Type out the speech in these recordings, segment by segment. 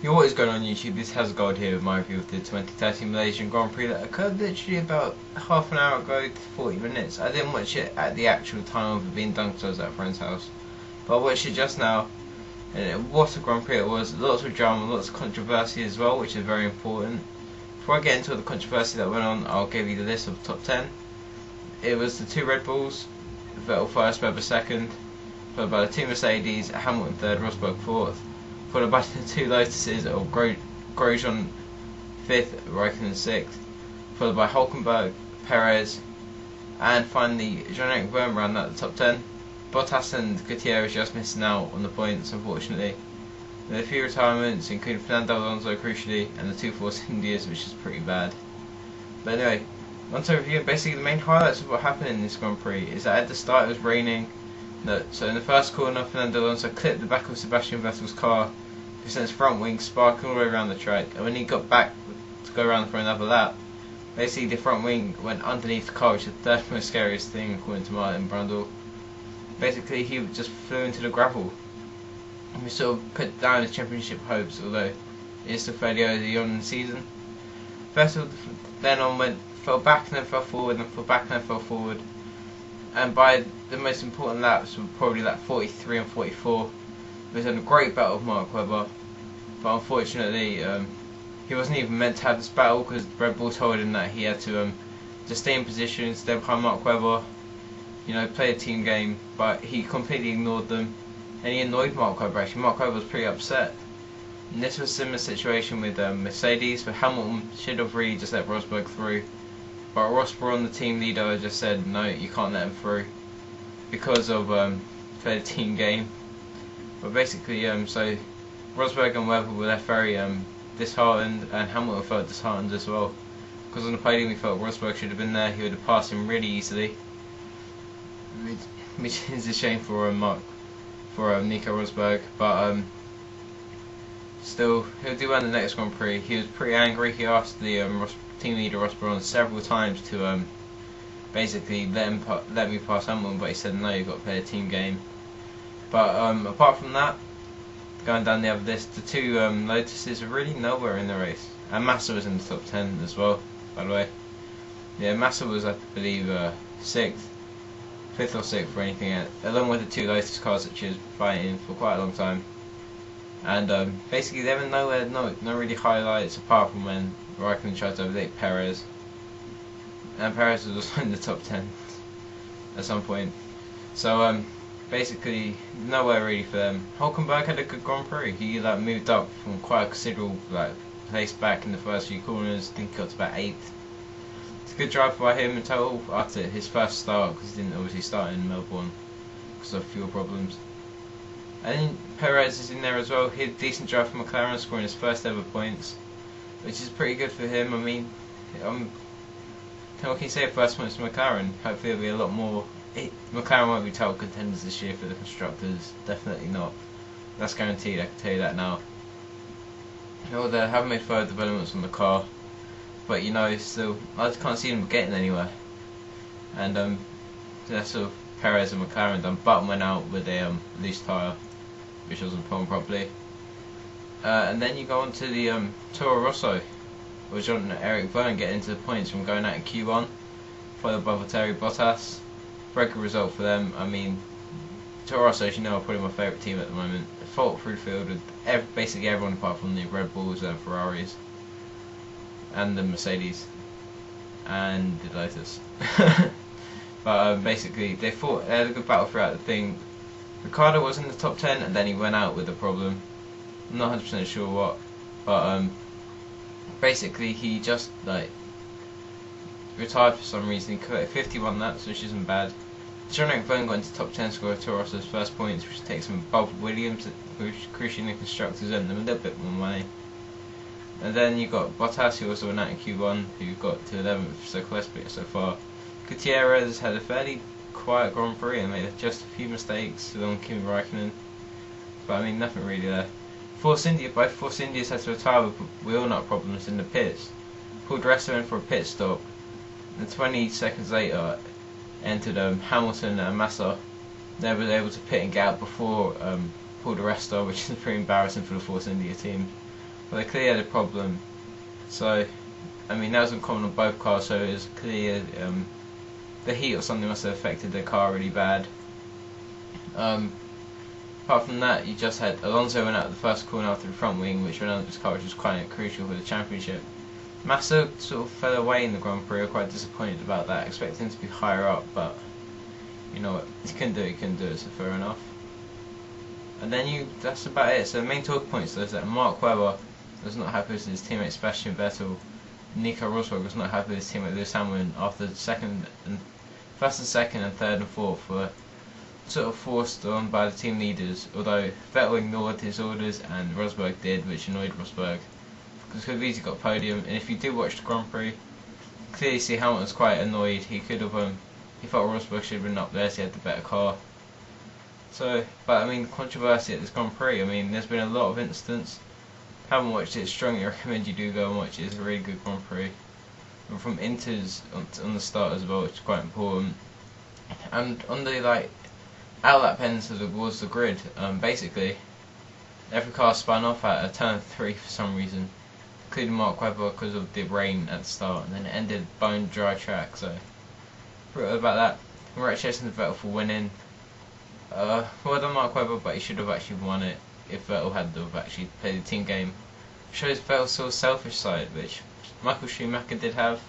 Yo, what is going on YouTube? This has Gold here with my review of the 2013 Malaysian Grand Prix that occurred literally about half an hour ago to 40 minutes. I didn't watch it at the actual time of it being done because I was at a friend's house. But I watched it just now, and what a Grand Prix it was. Lots of drama, lots of controversy as well, which is very important. Before I get into the controversy that went on, I'll give you the list of the top 10. It was the two Red Bulls, Vettel first, Webber second, followed by the two Mercedes, Hamilton third, Rosberg fourth, followed by the two Lotuses of Grosjean 5th, Raikkonen 6th, followed by Hulkenberg, Perez, and finally Jean-Eric Vergne round out the top 10. Bottas and Gutierrez just missing out on the points, unfortunately. There were a few retirements, including Fernando Alonso crucially, and the two Force Indias, which is pretty bad. But anyway, on to review. Basically, the main highlights of what happened in this Grand Prix is that at the start it was raining. So in the first corner, Fernando Alonso clipped the back of Sebastian Vettel's car, who sent his front wing sparking all the way around the track. And when he got back to go around for another lap, basically the front wing went underneath the car, which is the third most scariest thing according to Martin Brundle. Basically, he just flew into the gravel. And we sort of put down his championship hopes, although it is still fairly early on in the season. Vettel then fell back and then fell forward, and fell back and then fell forward. And by the most important laps were probably lap 43 and 44. It was a great battle of Mark Webber, but unfortunately he wasn't even meant to have this battle because Red Bull told him that he had to just stay in position, stay behind Mark Webber, play a team game, but he completely ignored them, and he annoyed Mark Webber. Actually, Mark Webber was pretty upset. And this was a similar situation with Mercedes, but Hamilton should have really just let Rosberg through. But Rosberg, the team leader, just said no, you can't let him through because of fair team game. But basically, so Rosberg and Webber were left very disheartened, and Hamilton felt disheartened as well. Because on the podium, we felt Rosberg should have been there. He would have passed him really easily, which is a shame for Nico Rosberg. But still, he'll do well in the next Grand Prix. He was pretty angry. He asked the team leader Rosberg several times to basically let me pass Hamilton, but he said no, you've got to play a team game. But apart from that, going down the other list, the two Lotuses are really nowhere in the race. And Massa was in the top 10 as well, by the way. Yeah, Massa was, I believe, 6th, 5th or 6th for anything, along with the two Lotus cars that she was fighting for quite a long time. And basically, there were no really highlights apart from when Raikkonen tried to overtake Perez. And Perez was also in the top 10 at some point. So basically, nowhere really for them. Hulkenberg had a good Grand Prix. He moved up from quite a considerable place back in the first few corners. I think he got to about 8th. It's a good drive by him in total after his first start, because he didn't obviously start in Melbourne because of fuel problems. And then Perez is in there as well. He had a decent drive for McLaren, scoring his first ever points, which is pretty good for him. I mean, what can you say? First points for McLaren. Hopefully it'll be a lot more. McLaren won't be title contenders this year for the constructors. Definitely not. That's guaranteed. I can tell you that now. They haven't made further developments on the car, but still, I just can't see them getting anywhere. And that's sort of Perez and McLaren done. Button went out with a loose tyre, which wasn't put on properly. And then you go on to the Toro Rosso, with Jean-Eric Vergne getting into the points from going out in Q1, followed by Valtteri Bottas. Very good result for them. I mean, Toro Rosso, as you know, are probably my favourite team at the moment. They fought through the field with basically everyone apart from the Red Bulls and Ferraris, and the Mercedes, and the Lotus. But basically, they had a good battle throughout the thing. Ricciardo was in the top 10, and then he went out with a problem. I'm not 100% sure what, but basically he just retired for some reason. He cut 51 laps, which isn't bad. Jean-Eric Vergne got into top 10 score of Toro Rosso's first points, which takes him above Williams, which crucially the constructors earned them a little bit more money. And then you got Bottas, who also went out in Q1, who got to 11th so far. Gutierrez had a fairly quiet Grand Prix and made just a few mistakes along with Kimi Raikkonen, but I mean nothing really there. Both Force Indias had to retire with wheel nut problems in the pits. Pulled Resto in for a pit stop, and 20 seconds later entered Hamilton and Massa. They were able to pit and get out before Paul di Resta, which is pretty embarrassing for the Force India team. But they clearly had a problem. So, I mean, that was common on both cars, so it was clear the heat or something must have affected their car really bad. Apart from that, you just had Alonso went out the first corner after the front wing, which went out of his car, which was quite crucial for the championship. Massa sort of fell away in the Grand Prix. I'm quite disappointed about that. Expecting him to be higher up, but you know what? He couldn't do it, so fair enough. And then that's about it. So the main talk points is that Mark Webber was not happy with his teammate Sebastian Vettel. Nico Rosberg was not happy with his teammate Lewis Hamilton after first and second and third and fourth were sort of forced on by the team leaders, although Vettel ignored his orders and Rosberg did, which annoyed Rosberg, because could have easily got podium. And if you do watch the Grand Prix, you clearly see Hamilton was quite annoyed. He could have he felt Rosberg should have been up there, so he had the better car. So, but I mean, controversy at this Grand Prix, I mean, there's been a lot of incidents. Haven't watched it, strongly recommend you do go and watch it. It's a really good Grand Prix. And from Inters on the start as well, which is quite important. And on the outlap ends towards the grid, basically every car spun off at a turn 3 for some reason, including Mark Webber because of the rain at the start, and then it ended bone dry track. So pretty about that. Congratulations to Vettel for winning. Well done Mark Webber, but he should have actually won it if Vettel had to have actually played the team game. Shows Vettel's sort of selfish side, which Michael Schumacher did have.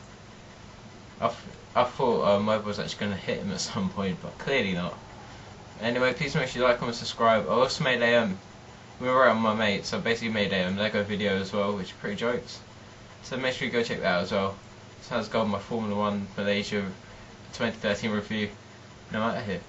I thought Webber was actually going to hit him at some point, but clearly not. Anyway, please make sure you like, comment, subscribe. I also made we were out with my mates, so I basically made a Lego video as well, which are pretty jokes. So make sure you go check that out as well. So that's got my Formula 1 Malaysia 2013 review. Now I'm out of here.